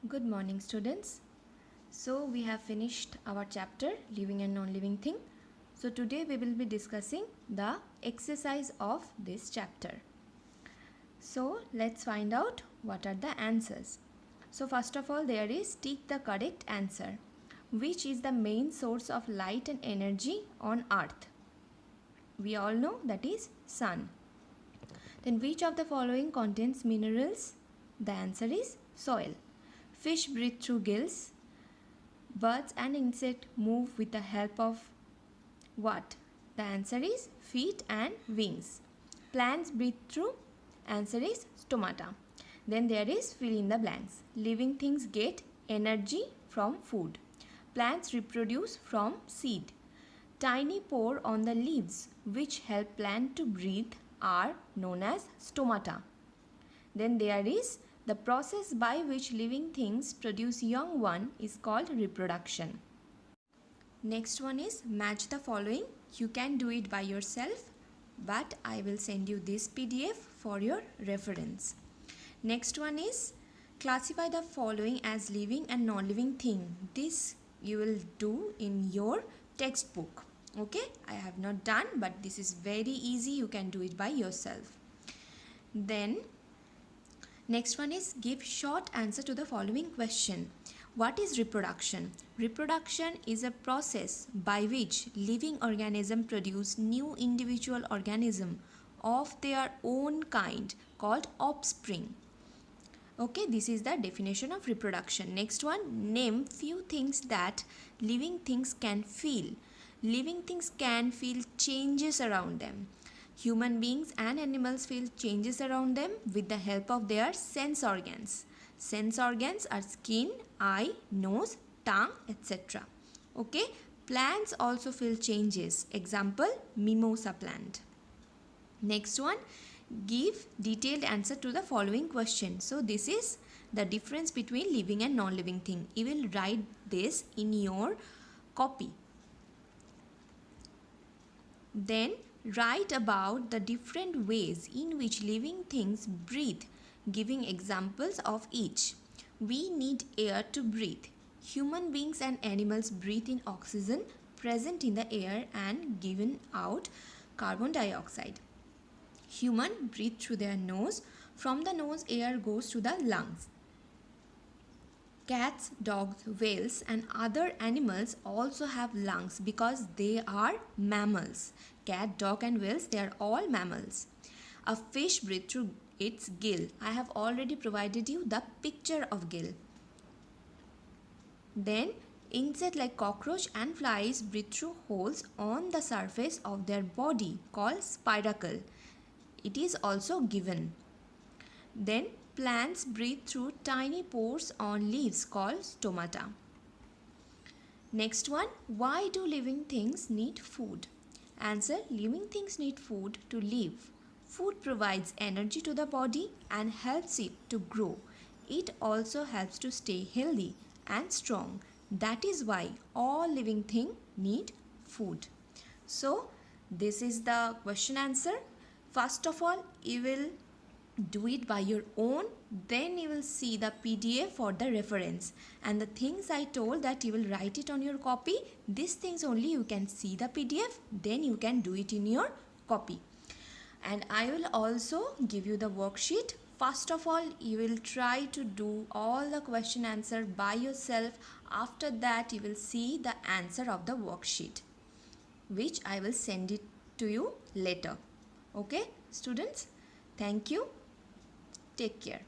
Good morning, students. So we have finished our chapter living and non-living thing. So today we will be discussing the exercise of this chapter. So let's find out what are the answers. So first of all, there is tick the correct answer. Which is the main source of light and energy on earth? We all know that is sun. Then which of the following contains minerals? The answer is soil. Fish breathe through gills. Birds and insects move with the help of what? The answer is feet and wings. Plants breathe through. Answer is stomata. Then there is fill in the blanks. Living things get energy from food. Plants reproduce from seed. Tiny pore on the leaves which help plant to breathe are known as stomata. Then there is the process by which living things produce young one is called reproduction. Next one is match the following. You can do it by yourself, but I will send you this PDF for your reference. Next one is classify the following as living and non-living thing. This you will do in your textbook. Okay, I have not done, but this is very easy. You can do it by yourself. Then next one is give short answer to the following question. What is reproduction? Reproduction is a process by which living organism produce new individual organism of their own kind called offspring. Okay, this is the definition of reproduction. Next one, name few things that living things can feel. Living things can feel changes around them. Human beings and animals feel changes around them with the help of their sense organs. Sense organs are skin, eye, nose, tongue, etc. Okay, plants also feel changes. Example, mimosa plant. Next one, give detailed answer to the following question. So this is the difference between living and non-living thing. You will write this in your copy. Then write about the different ways in which living things breathe, giving examples of each. We need air to breathe. Human beings and animals breathe in oxygen present in the air and given out carbon dioxide. Human breathe through their nose. From the nose, air goes to the lungs. Cats, dogs, whales and other animals also have lungs because they are mammals. Cat, dog and whales, they are all mammals. A fish breathes through its gill. I have already provided you the picture of gill. Then insects like cockroach and flies breathe through holes on the surface of their body called spiracle. It is also given. Then plants breathe through tiny pores on leaves called stomata. Next one, why do living things need food? Answer, living things need food to live. Food provides energy to the body and helps it to grow. It also helps to stay healthy and strong. That is why all living things need food. So, this is the question answer. First of all, you will do it by your own, then you will see the PDF for the reference, and the things I told that you will write it on your copy, these things only you can see the PDF, then you can do it in your copy. And I will also give you the worksheet. First of all, you will try to do all the question answer by yourself. After that, you will see the answer of the worksheet, which I will send it to you later. Okay, students? Thank you. Take care.